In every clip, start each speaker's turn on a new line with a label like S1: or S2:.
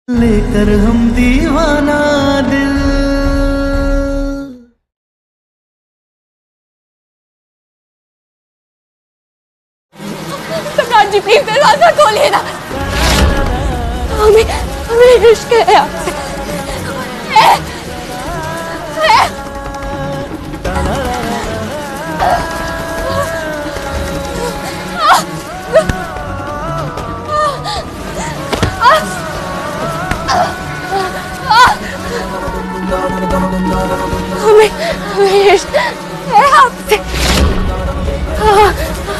S1: लेकर हम दीवाना दिल।
S2: सम्राट जी प्लीज दरवाजा खोलिए ना, हमें हमें इश्क है आपसे। हमें हमें इश्क है आपसे,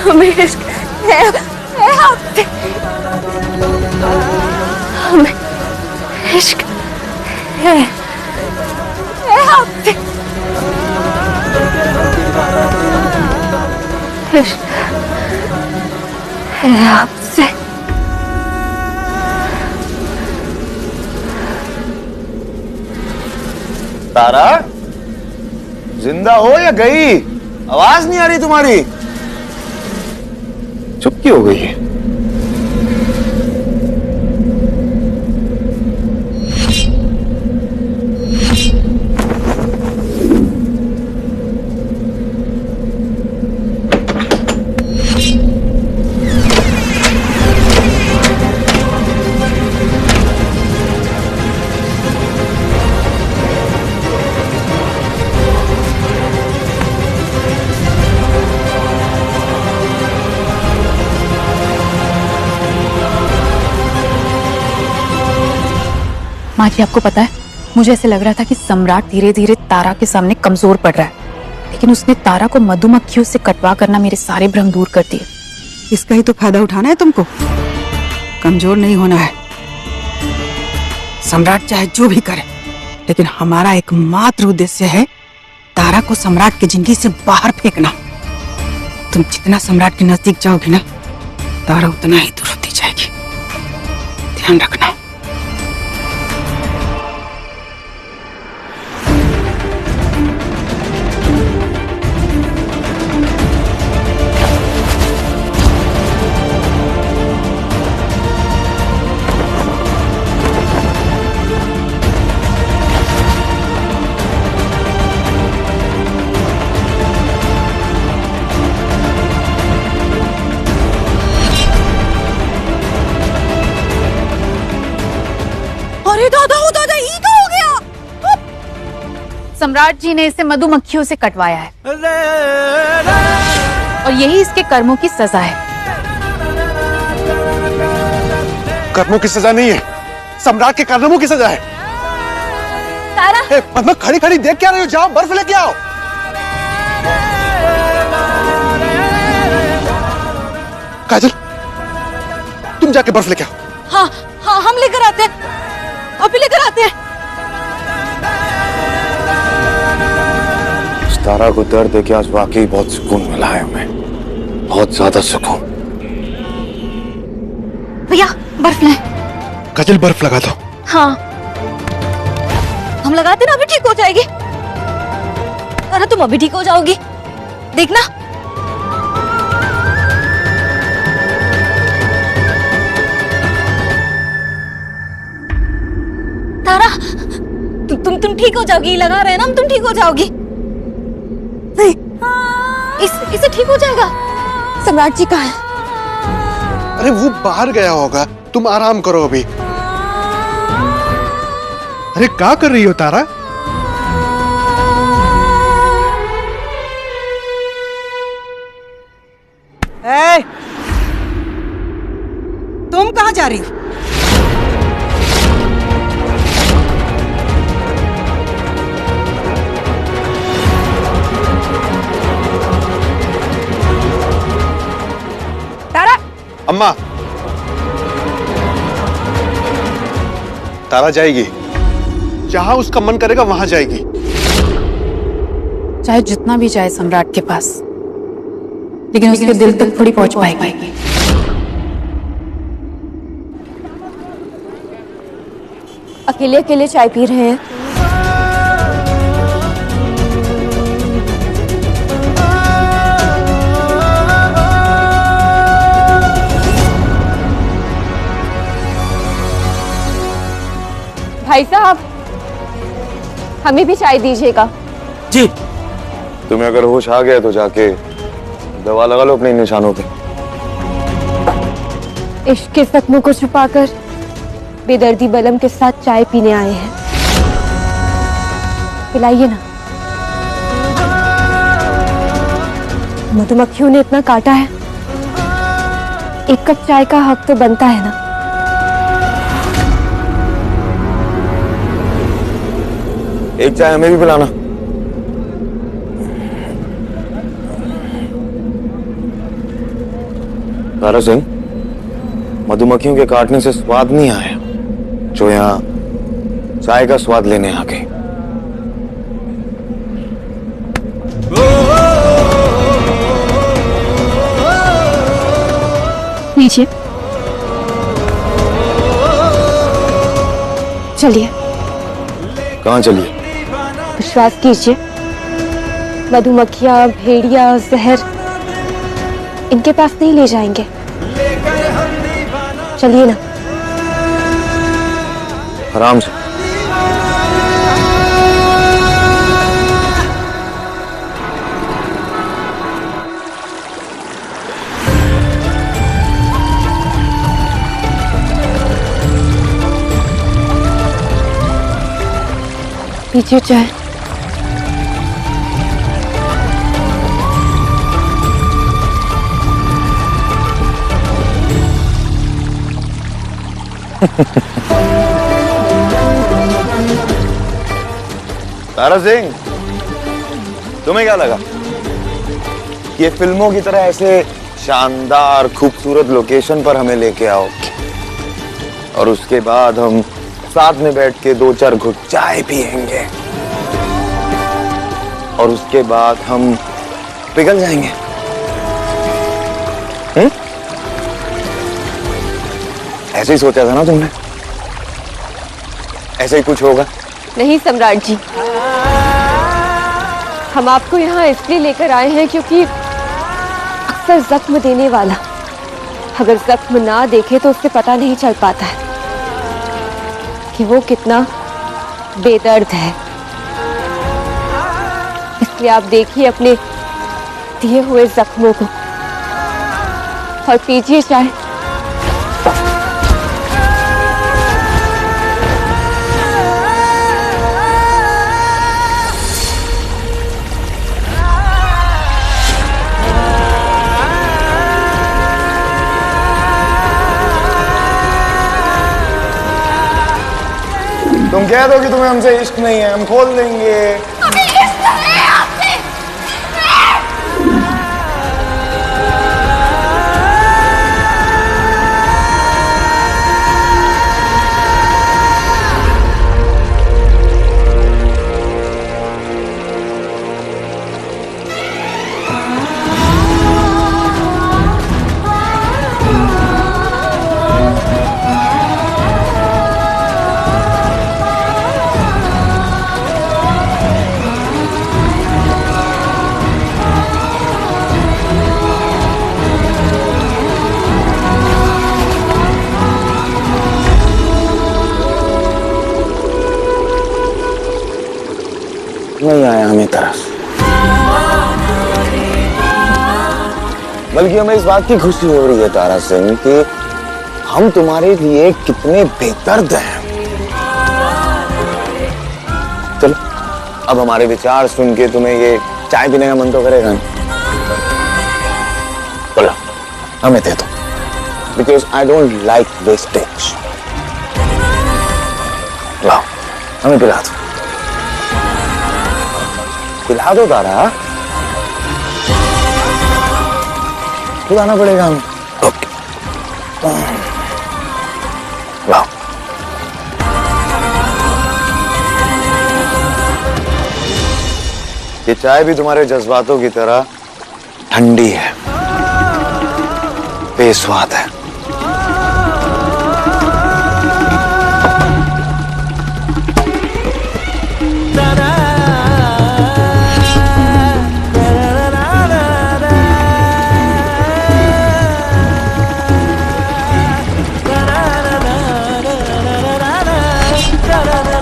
S2: हमें इश्क है आपसे, हमें इश्क है आपसे, इश्क है आपसे।
S3: तारा जिंदा हो या गई? आवाज नहीं आ रही तुम्हारी। चुप क्यों हो गई है?
S2: माँ जी आपको पता है, मुझे ऐसे लग रहा था कि सम्राट धीरे धीरे तारा के सामने कमजोर पड़ रहा है, लेकिन उसने तारा को मधुमक्खियों से कटवा करना मेरे सारे भ्रम दूर कर दिए।
S4: इसका ही तो फायदा उठाना है तुमको, कमजोर नहीं होना है। सम्राट चाहे जो भी करे, लेकिन हमारा एकमात्र उद्देश्य है तारा को सम्राट की जिंदगी से बाहर फेंकना। तुम जितना सम्राट के नजदीक जाओगी ना, तारा उतना ही दूर होती जाएगी, ध्यान रखना।
S2: अरे दादा, ओ दादा, ये क्या हो गया? सम्राट जी ने इसे मधुमक्खियों से कटवाया है और यही इसके कर्मों की सजा है।
S3: कर्मों की सजा नहीं है, सम्राट के कर्मों की सजा है।
S2: तारा,
S3: मतलब खड़ी खड़ी देख क्या रही हो? जाओ बर्फ लेके आओ। काजल, तुम जाके बर्फ लेके आओ।
S2: हाँ हाँ, हम लेकर आते हैं, अभी लेकर आते हैं।
S3: तारा को दर्द देके आज वाकई बहुत सुकून मिला है हमें, बहुत ज्यादा सुकून।
S2: भैया बर्फ लाए।
S3: काजल बर्फ लगा दो।
S2: हाँ हम लगाते ना, अभी ठीक हो जाएगी। तारा तुम अभी ठीक हो जाओगी, देखना। तारा तुम ठीक हो जाओगी, लगा रहे हैं ना हम, तुम ठीक हो जाओगी। नहीं, इसे ठीक हो जाएगा। सम्राट जी कहाँ है?
S3: अरे वो बाहर गया होगा, तुम आराम करो अभी। अरे क्या कर रही हो तारा?
S4: ए, तुम कहाँ जा रही हो?
S3: अम्मा, तारा जाएगी जहां उसका मन करेगा, वहां जाएगी।
S2: चाहे जितना भी जाए सम्राट के पास, लेकिन उसके दिल तक थोड़ी पहुंच पाएगी। अकेले अकेले चाय पी रहे हैं। भाई साहब, हमें भी चाय दीजिएगा।
S5: जी।
S3: तुम्हें अगर होश आ गया तो जाके दवा लगा लो अपने निशानों पे।
S2: इश्क के जख्मों को छुपाकर बेदर्दी बलम के साथ चाय पीने आए हैं। पिलाइए ना। मधुमक्खियों ने इतना काटा है, एक कप चाय का हक तो बनता है ना।
S3: एक चाय हमें भी पिलाना। तारा सिंह, मधुमक्खियों के काटने से स्वाद नहीं आया जो यहाँ चाय का स्वाद लेने आ गए।
S2: लीजिए। चलिए।
S3: कहाँ चलिए?
S2: विश्वास कीजिए, मधुमक्खियां, भेड़िया, जहर इनके पास नहीं ले जाएंगे। चलिए ना।
S3: आराम से।
S2: पीछे चाय।
S3: तारा सिंह, तुम्हें क्या लगा ये फिल्मों की तरह ऐसे शानदार खूबसूरत लोकेशन पर हमें लेके आओ और उसके बाद हम साथ में बैठ के 2-4 घुट चाय पियेंगे और उसके बाद हम पिघल जाएंगे? ऐसे ही सोचा था ना तुमने? ऐसे ही कुछ होगा?
S2: नहीं सम्राट जी, हम आपको यहाँ इसलिए लेकर आए हैं क्योंकि अक्सर जख्म देने वाला अगर जख्म ना देखे तो उससे पता नहीं चल पाता है कि वो कितना बेदर्द है। इसलिए आप देखिए अपने दिए हुए जख्मों को और पीजिए चाय।
S3: तुम कह दो कि तुम्हें हमसे इश्क नहीं है, हम खोल देंगे। नहीं आया हमें तरस, बल्कि हमें इस बात की खुशी हो रही है तारा सिंह कि हम तुम्हारे लिए कितने बेदर्द हैं। चलो अब हमारे विचार सुन के तुम्हें ये चाय पीने का मन तो करेगा नहीं? बोलो हमें दे दो, because I don't like wastage. लाओ हमें पिला दो, पिला दो तारा, पिलाना पड़ेगा हमें। ओके लाओ। ये चाय भी तुम्हारे जज्बातों की तरह ठंडी है, बेस्वाद है।
S1: da da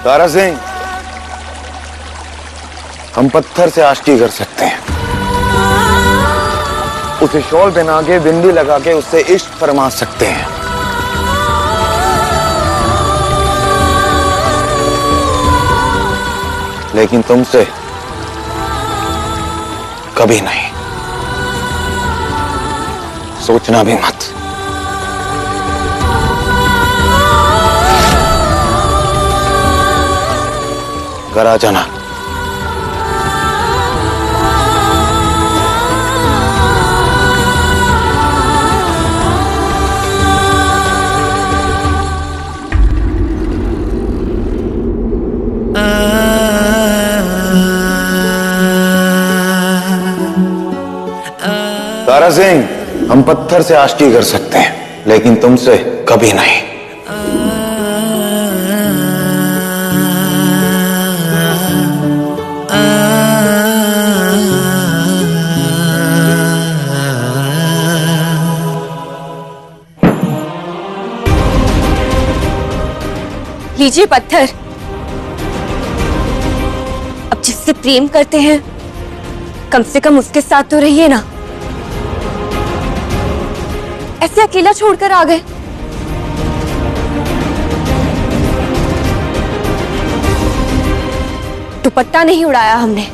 S3: तारा सिंह, हम पत्थर से आशिकी कर सकते हैं, उसे शॉल पहना के बिंदी लगा के उससे इश्क फरमा सकते हैं, लेकिन तुमसे कभी नहीं। सोचना भी मत। घर आ जाना। तारा सिंह, हम पत्थर से आशिकी कर सकते हैं, लेकिन तुमसे कभी नहीं।
S2: लीजिए पत्थर। अब जिससे प्रेम करते हैं, कम से कम उसके साथ तो रहिए ना। ऐसे अकेला छोड़कर आ गए। दुपट्टा नहीं उड़ाया हमने।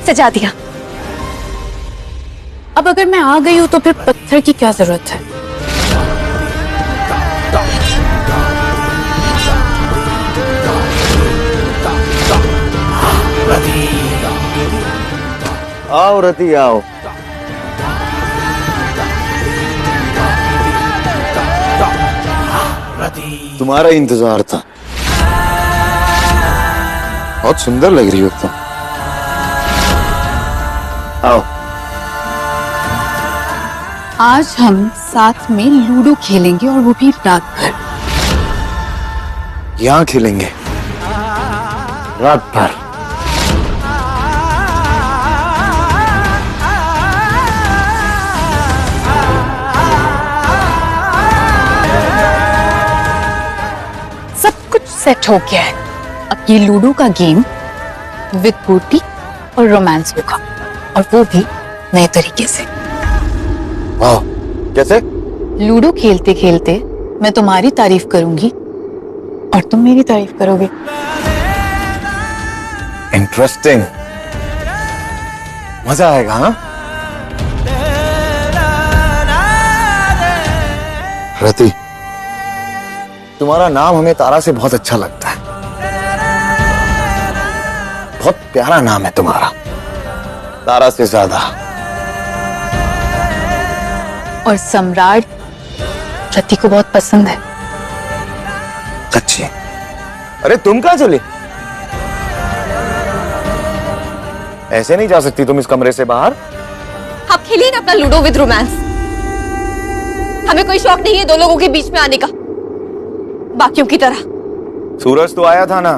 S2: सजा दिया।
S4: अब अगर मैं आ गई हूं तो फिर पत्थर की क्या जरूरत है?
S3: आओ रति आओ। तुम्हारा इंतजार था। बहुत सुंदर लग रही हो तुम। आओ।
S4: आज हम साथ में लूडो खेलेंगे और वो भी रात भर।
S3: यहां खेलेंगे रात भर।
S4: सब कुछ सेट हो गया है। अब ये लूडो का गेम विद बूटी और रोमांस होगा, और वो भी नए तरीके से।
S3: वाह, कैसे?
S4: लूडो खेलते खेलते मैं तुम्हारी तारीफ करूंगी और तुम मेरी तारीफ करोगे।
S3: इंटरेस्टिंग, मजा आएगा। हाँ रति, तुम्हारा नाम हमें तारा से बहुत अच्छा लगता है। बहुत प्यारा नाम है तुम्हारा, तारा से ज्यादा।
S4: और सम्राट रति को बहुत पसंद है।
S3: अच्छी। अरे तुम कहां चली? ऐसे नहीं जा सकती तुम इस कमरे से बाहर।
S2: आप खेलिए ना अपना लूडो विद रोमांस। हमें कोई शौक नहीं है दो लोगों के बीच में आने का, बाकियों की तरह।
S3: सूरज तो आया था ना,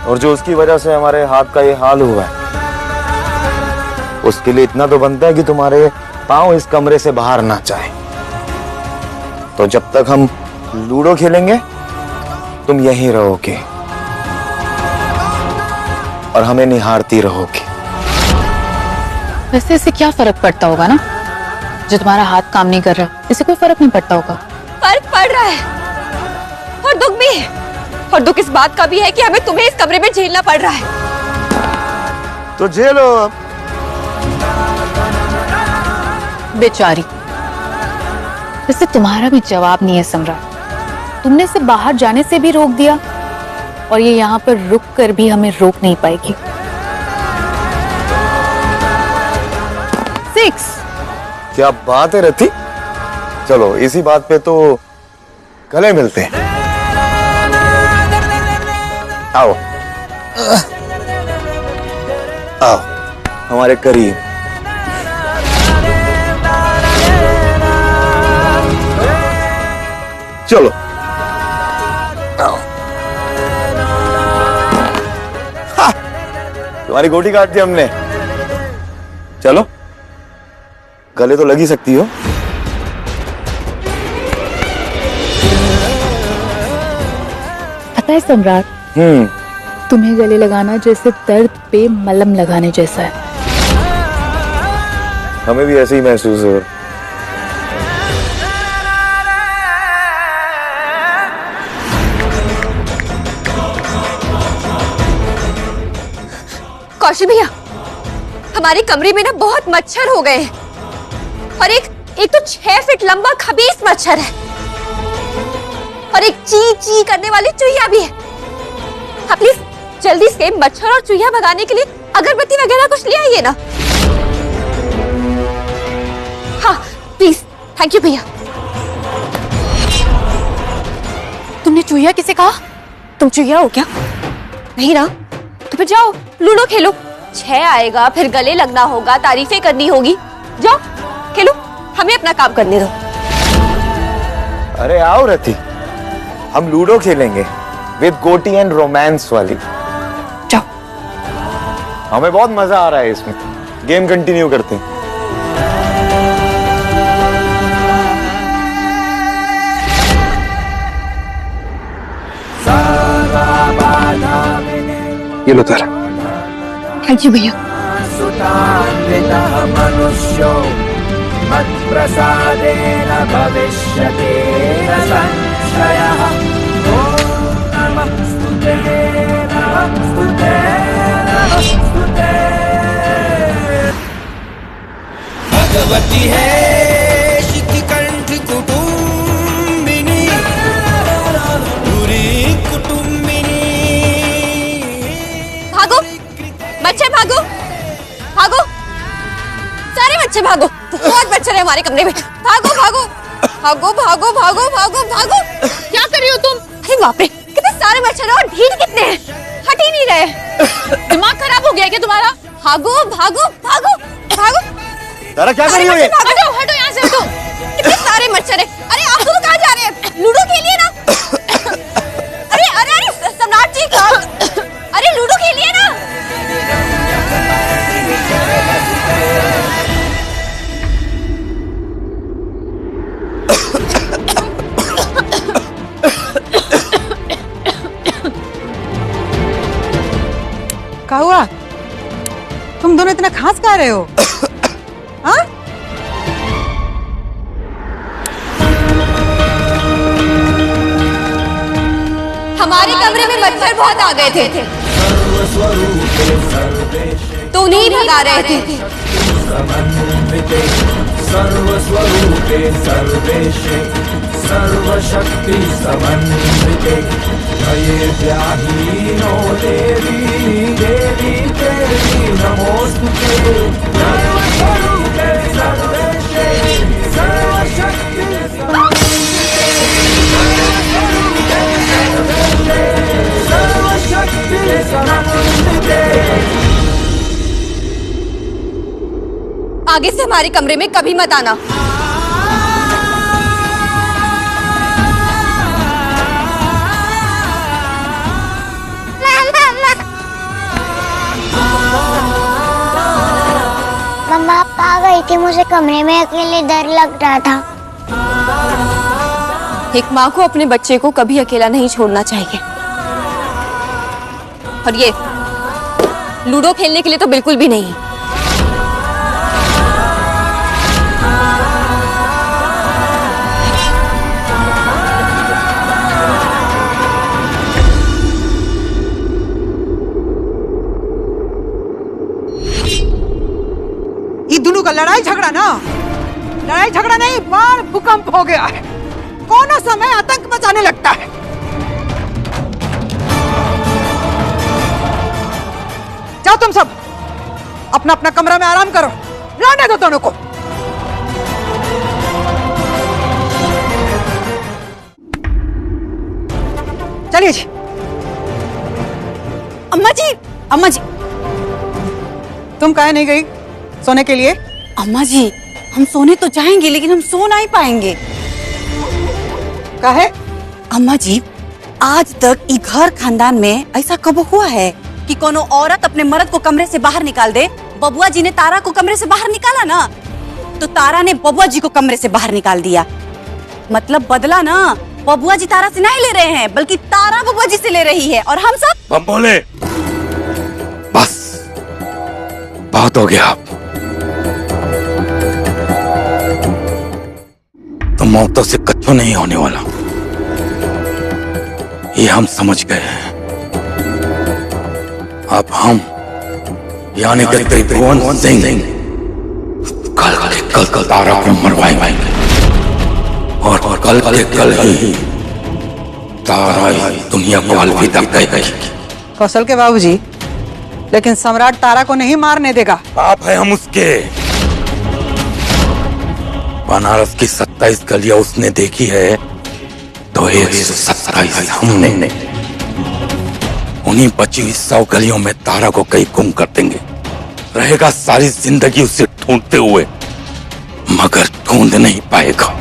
S3: और जो उसकी वजह से हमारे हाथ का ये हाल हुआ है, उसके लिए इतना तो बनता है कि तुम्हारे पांव इस कमरे से बाहर ना जाए। तो जब तक हम लूडो खेलेंगे तुम यहीं रहोगे और हमें निहारती रहोगी।
S4: वैसे इससे क्या फर्क पड़ता होगा ना, जो तुम्हारा हाथ काम नहीं कर रहा, इससे कोई फर्क नहीं पड़ता होगा।
S2: फर्क पड़ रहा है, और दुख भी है। और दुख इस बात का भी है कि हमें तुम्हें इस कमरे में झेलना पड़ रहा है।
S3: तो झेलो।
S4: बेचारी, वैसे तुम्हारा भी जवाब नहीं है सम्राट। तुमने इसे बाहर जाने से भी रोक दिया, और ये यहाँ पर रुक कर भी हमें रोक नहीं पाएगी। 6।
S3: क्या बात है रति, चलो इसी बात पे तो गले मिलते हैं। आओ आओ हमारे करीब। चलो तुम्हारी गोटी काट दी हमने। चलो, गले तो लग ही सकती हो।
S5: पता है सम्राट, तुम्हें गले लगाना जैसे दर्द पे मलहम लगाने जैसा है।
S3: हमें भी ऐसे ही महसूस हो रहा।
S2: कौशल भैया, हमारे कमरे में ना बहुत मच्छर हो गए हैं और एक तो 6 फीट लंबा खबीस मच्छर है और एक ची ची करने वाली चूहिया भी है। आप प्लीज जल्दी से मच्छर और चूहिया भगाने के लिए अगरबत्ती वगैरह कुछ ले आइए ना। हाँ प्लीज, थैंक यू भैया। तुमने चूहिया किसे कहा? तुम चूहिया हो क्या? नहीं ना, तो फिर जाओ लूडो खेलो। 6 आएगा, फिर गले लगना होगा, तारीफें करनी होगी। जाओ खेलो, हमें अपना काम करने दो।
S3: अरे आओ रति, हम लूडो खेलेंगे विद गोटी एंड रोमांस वाली।
S2: जाओ।
S3: हमें बहुत मजा आ रहा है इसमें। गेम कंटिन्यू करते हैं। ये लो तारा।
S2: थैंक यू भैया।
S1: मनुष्यो मत्प्रसादेन भविष्यति न संशयः। ॐ नमस्तुते नमस्तुते नमस्तुते। भगवती है शिखिकंठ कुटुंबिनी, पूरी कुटुंबिनी।
S2: भागो मच्छर, भागो भागो, सारे मच्छर भागो। बहुत मच्छर है हमारे कमरे में। भागो भागो भागो भागो भागो भागो भागो। क्या कर रही हो तुम? अरे बाप रे, कितने सारे मच्छर हैं और भीड़ कितने हैं, हट ही नहीं रहे। दिमाग खराब हो गया क्या तुम्हारा? भागो भागो भागो भागो।
S3: तारा क्या कर रही हो?
S2: हटो हटो यहाँ से, हटो। कितने सारे मच्छर हैं। अरे आप दोनों कहाँ जा रहे हैं? लूडो खेलिए ना। अरे अरे अरे सम्राट जी, अरे लूडो खेलिए ना।
S4: क्या हुआ? तुम दोनों इतना खांस खा रहे हो? हाँ?
S2: हमारे कमरे में मच्छर बहुत आ गए थे तो उन्हीं भगा रहे थे।
S1: सर्वस्वरूपे सर्वेशे सर्वशक्ति समन्विते भये व्याहीनो देवी देवी देवी नमोस्तुते। सर्वस्वरूपे सर्वेशे सर्वशक्ति सर्वशक्ति समन्विते।
S2: आगे से हमारे कमरे में कभी मत आना।
S6: मम्मा आ गई थी, मुझे कमरे में अकेले डर लग रहा था।
S2: एक माँ को अपने बच्चे को कभी अकेला नहीं छोड़ना चाहिए, और ये लूडो खेलने के लिए तो बिल्कुल भी नहीं।
S4: ये दोनों का लड़ाई झगड़ा ना, लड़ाई झगड़ा नहीं, बाढ़ भूकंप हो गया है। कोनो समय आतंक मचाने लगता है। जाओ तुम सब अपना अपना कमरा में आराम करो, लौटने दो दोनों को। चलिए जी।
S5: अम्मा जी, अम्मा जी,
S4: तुम काहे नहीं गई सोने के लिए?
S5: अम्मा जी, हम सोने तो जाएंगे लेकिन हम सो नहीं पाएंगे।
S4: काहे?
S5: अम्मा जी, आज तक ई घर खानदान में ऐसा कब हुआ है
S7: कि कोनो औरत अपने मर्द को कमरे से बाहर निकाल दे। बबुआ जी ने तारा को कमरे से बाहर निकाला ना, तो तारा ने बबुआ जी को कमरे से बाहर निकाल दिया। मतलब बदला ना, बबुआ जी तारा से नहीं ले रहे हैं, बल्कि तारा बबुआ जी से ले रही है। और हम सब
S8: बम बोले, बस बहुत हो गया। तो मौतों से कच्चो नहीं होने वाला, ये हम समझ गए हैं। अब हम यानी कि त्रिभुवन सिंह कल तारा को मरवाएंगे और कल के कल ही तारा दुनिया को अलविदा कहेगी।
S4: कौशल के बाबूजी, लेकिन सम्राट तारा को नहीं मारने देगा।
S8: बाप है हम उसके। बनारस की 27 गलियां उसने देखी है, तो 127 हमने। उन्हीं बची हुई 100 गलियों में तारा को कहीं गुम कर देंगे। रहेगा सारी जिंदगी उसे ढूंढते हुए, मगर ढूंढ नहीं पाएगा।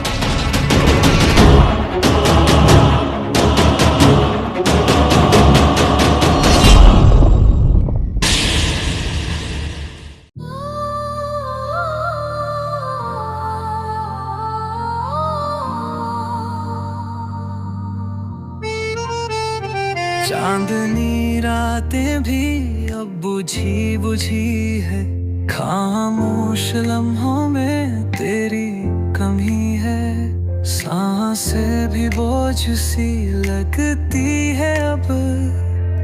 S1: चांदनी रातें भी अब बुझी बुझी है, खामोश लम्हों में तेरी कमी है। सांसें भी बोझ सी लगती है अब,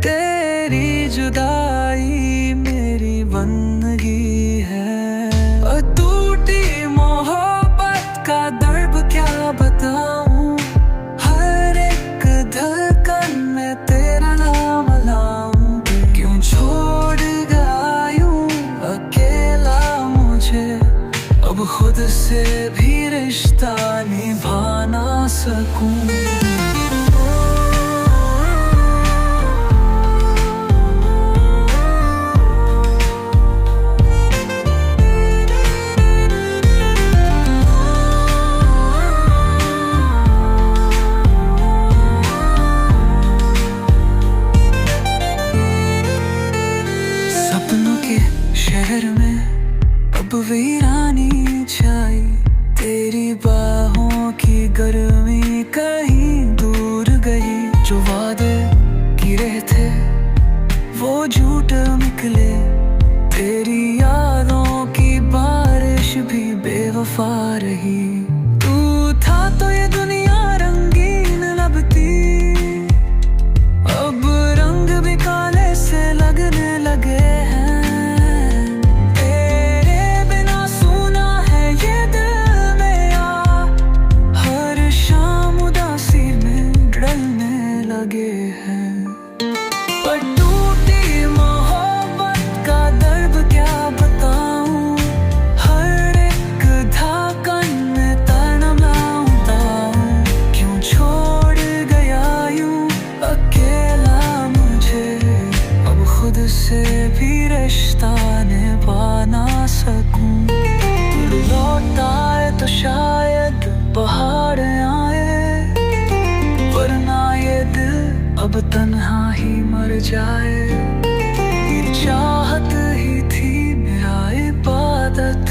S1: तेरी जुदाई मेरी बंदगी है। टूटी मोहब्बत का दर्द क्या बताऊं, हर एक धड़कन में तेरा नाम लाऊं। क्यों छोड़ गया यूं अकेला मुझे, अब खुद से भी रिश्ता निभा ना सकूं। शहर में अब वीरानी छाई, तेरी बाहों की गर्मी कहीं दूर गई। जो वादे गिरे थे वो झूठ निकले, तेरी यादों की बारिश भी बेवफा रही। तू था तो ये दुनिया रंगीन लगती, अब रंग भी काले से लगने लगे हैं। तो शायद पहाड़ आए, वरना ये दिल अब तन्हा ही मर जाए। ये चाहत ही थी मेरा इबादत,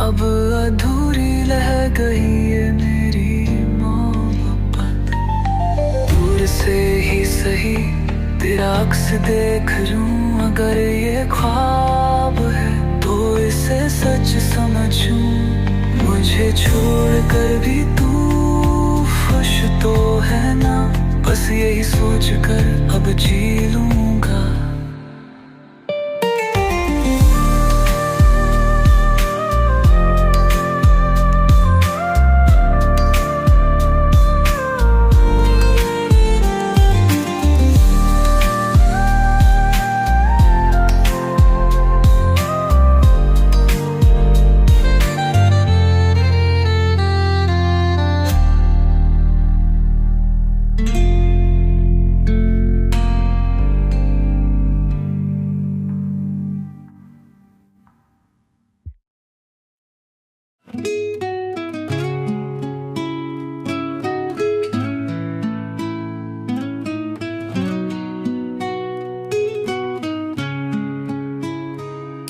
S1: अब अधूरी रह गई ये मेरी मोहब्बत। दूर से ही सही तेरा अक्स देख लूं, अगर ये ख्वाब है तो इसे सच समझूं। मुझे छोड़कर भी तू खुश तो है ना, बस यही सोच कर अब जी लूंगा।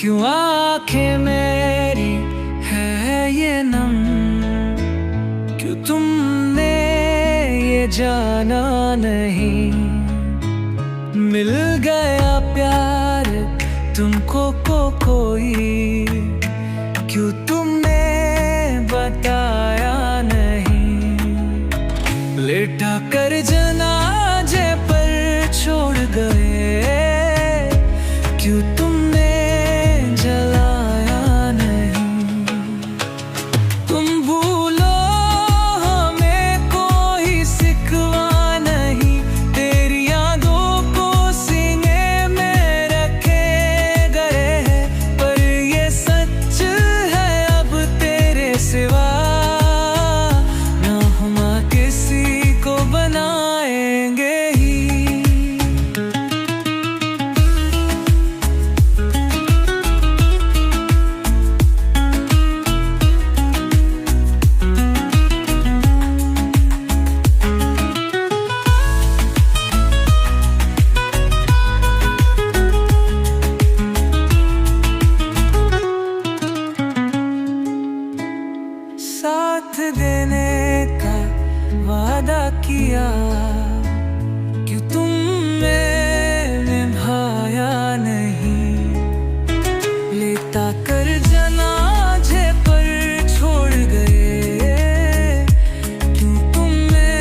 S1: क्यों आंखें मेरी है ये नम, क्यों तुमने ये जाना नहीं। मिल गया प्यार तुमको कोई, क्यों तुमने बताया नहीं। लेटा कर जनाजे पर छोड़ गए, क्यों तुमने जलाया नहीं। तुम भूलो हमें कोई सिकवा नहीं, तेरी यादों को सीने में रखे गए हैं। पर ये सच है अब तेरे सिवा ना हम किसी को बनाएंगे ही। साथ देने का वादा किया, क्यों तुमने निभाया नहीं। लेता कर जनाजे पर छोड़ गए, क्यों तुमने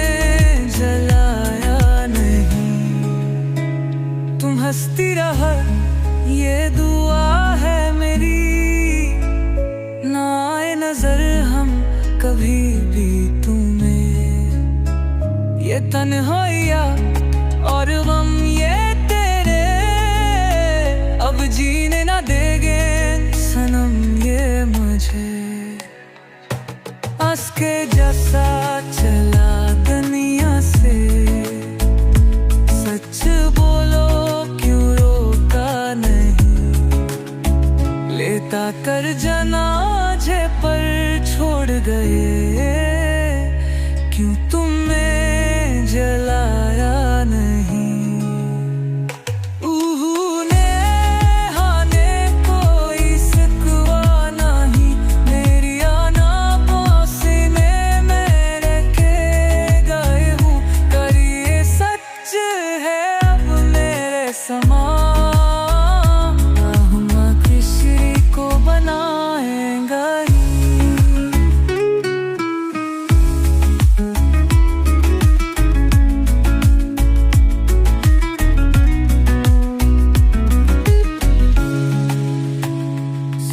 S1: जलाया नहीं। तुम हंसती रहा ये दुआ है मेरी, ना आए नजर हम कभी भी तुम्हें। ये तन्हाइया और गम ये तेरे अब जीने ना देंगे सनम ये मुझे। हंस के जैसा चला दुनिया से, सच बोलो क्यों रोका नहीं। लेता कर जनाजे पर छोड़ गए, क्यों तुमने जलाया नहीं। ऊने हाने कोई सिकवा नहीं, मेरी आना सीने में रखे गए हूँ। कर ये सच है अब मेरे समा, हम किसी को बनाएंगे ही।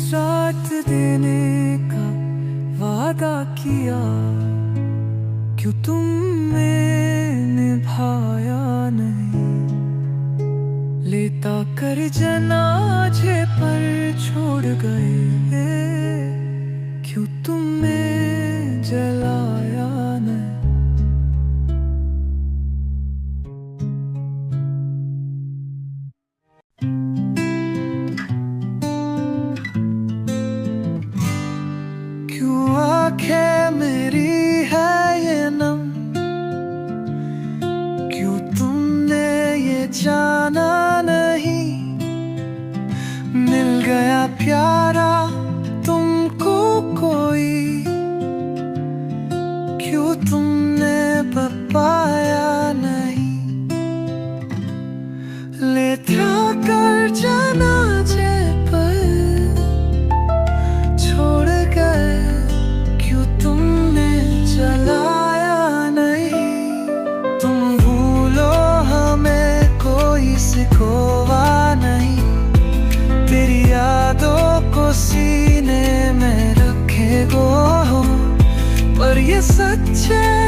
S1: साथ देने का वादा किया, क्यों तुमने निभाया नहीं। लेता कर जनाजे पर छोड़ गए, क्यों तुमने जलाया नहीं। क्यों आंखें मेरी है ये नम, क्यों तुमने ये जाना नहीं। मिल गया प्यारा तुमको कोई, क्यों तुमने बताया नहीं। लेता कर जनाजे पर छोड़ गए, क्यों तुमने जलाया नहीं। तुम भूलो हमें कोई सिकवा नहीं, तेरी यादों को सीने में रखे गो हो। पर ये सच है